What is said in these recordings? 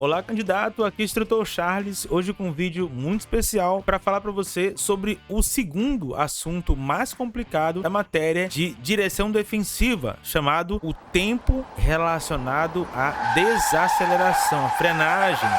Olá, candidato, aqui é o instrutor Charles, hoje com um vídeo muito especial para falar para você sobre o segundo assunto mais complicado da matéria de direção defensiva, chamado o tempo relacionado à desaceleração, a frenagem.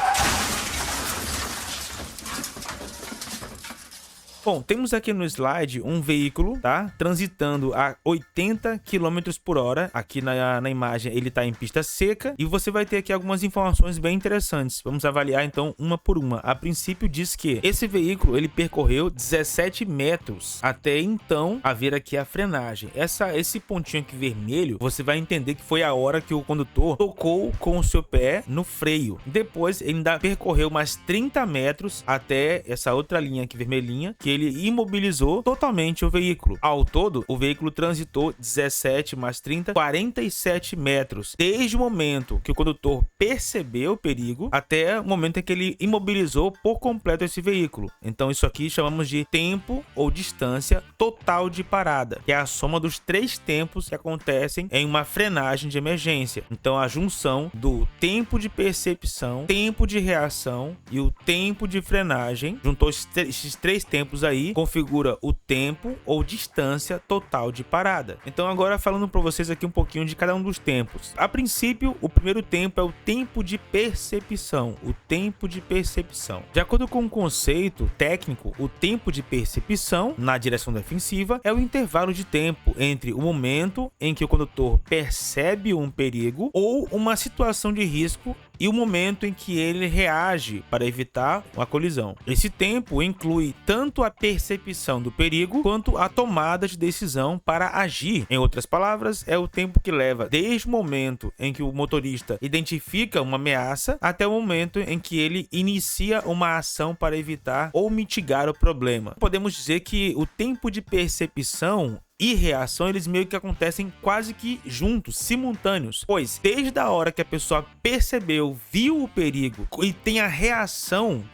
Bom, temos aqui no slide um veículo, tá? Transitando a 80 km por hora. Aqui na imagem ele está em pista seca. E você vai ter aqui algumas informações bem interessantes. Vamos avaliar então uma por uma. A princípio diz que esse veículo ele percorreu 17 metros até então haver aqui a frenagem. Esse pontinho aqui vermelho, você vai entender que foi a hora que o condutor tocou com o seu pé no freio. Depois ele ainda percorreu mais 30 metros até essa outra linha aqui vermelhinha, que ele imobilizou totalmente o veículo. Ao todo, o veículo transitou 17 mais 30, 47 metros, desde o momento que o condutor percebeu o perigo até o momento em que ele imobilizou por completo esse veículo. Então isso aqui chamamos de tempo ou distância total de parada, que é a soma dos três tempos que acontecem em uma frenagem de emergência. Então a junção do tempo de percepção, tempo de reação e o tempo de frenagem, juntou esses três tempos aí, configura o tempo ou distância total de parada. Então agora falando para vocês aqui um pouquinho de cada um dos tempos. A princípio, o primeiro tempo é o tempo de percepção, o tempo de percepção. De acordo com o conceito técnico, o tempo de percepção na direção defensiva é o intervalo de tempo entre o momento em que o condutor percebe um perigo ou uma situação de risco e o momento em que ele reage para evitar uma colisão. Esse tempo inclui tanto a percepção do perigo quanto a tomada de decisão para agir. Em outras palavras, é o tempo que leva desde o momento em que o motorista identifica uma ameaça até o momento em que ele inicia uma ação para evitar ou mitigar o problema. Podemos dizer que o tempo de percepção e reação, eles meio que acontecem quase que juntos, simultâneos, pois desde a hora que a pessoa percebeu, viu o perigo e tem a reação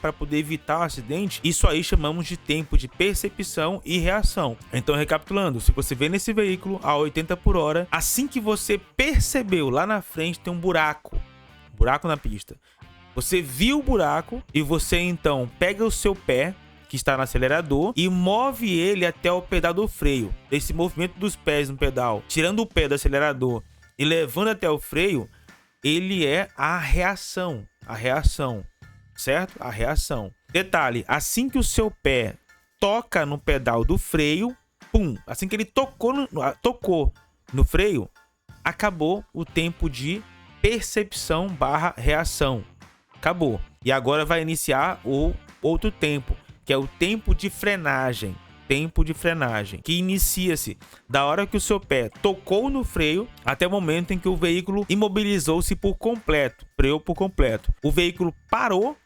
para poder evitar o acidente, isso aí chamamos de tempo de percepção e reação. Então, recapitulando, se você vê nesse veículo a 80 por hora, assim que você percebeu lá na frente tem um buraco na pista, você viu o buraco e você então pega o seu pé que está no acelerador e move ele até o pedal do freio. Esse movimento dos pés no pedal, tirando o pé do acelerador e levando até o freio, ele é a reação, certo? A reação. Detalhe, assim que o seu pé toca no pedal do freio, pum, assim que ele tocou no freio, acabou o tempo de percepção barra reação. Acabou. E agora vai iniciar o outro tempo, que é o tempo de frenagem. Que inicia-se da hora que o seu pé tocou no freio até o momento em que o veículo imobilizou-se por completo, freou por completo. O veículo parou,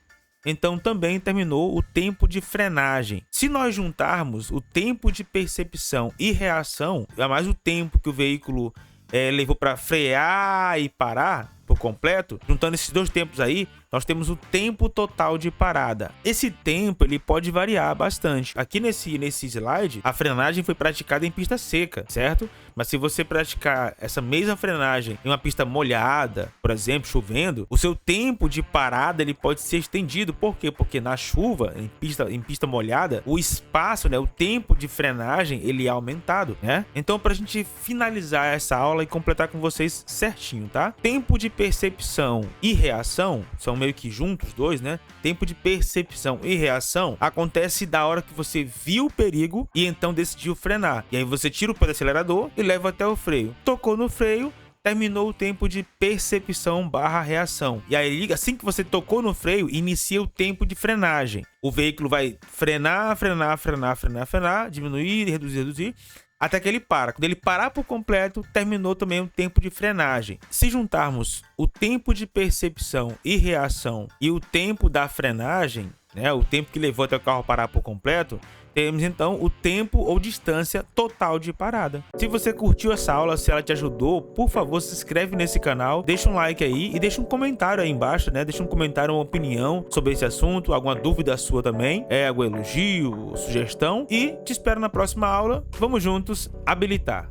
então também terminou o tempo de frenagem. Se nós juntarmos o tempo de percepção e reação, é mais o tempo que o veículo levou para frear e parar por completo, juntando esses dois tempos aí, nós temos o tempo total de parada. Esse tempo ele pode variar bastante. Aqui nesse slide, a frenagem foi praticada em pista seca, certo? Mas se você praticar essa mesma frenagem em uma pista molhada, por exemplo, chovendo, o seu tempo de parada ele pode ser estendido. Por quê? Porque na chuva, em pista molhada, o espaço, né, o tempo de frenagem ele é aumentado, né? Então, para a gente finalizar essa aula e completar com vocês certinho, tá? Tempo de percepção e reação são meio que juntos dois, né? Tempo de percepção e reação acontece da hora que você viu o perigo e então decidiu frenar. E aí você tira o pé do acelerador e leva até o freio. Tocou no freio, terminou o tempo de percepção barra reação. E aí, assim que você tocou no freio, inicia o tempo de frenagem. O veículo vai frenar, diminuir, reduzir, até que ele para. Quando ele parar por completo, terminou também o tempo de frenagem. Se juntarmos o tempo de percepção e reação e o tempo da frenagem, né, o tempo que levou até o carro parar por completo, temos então o tempo ou distância total de parada. Se você curtiu essa aula, se ela te ajudou, por favor, se inscreve nesse canal, deixa um like aí e deixa um comentário aí embaixo, né? Deixa um comentário, uma opinião sobre esse assunto, alguma dúvida sua também, algum elogio, sugestão, e te espero na próxima aula. Vamos juntos habilitar.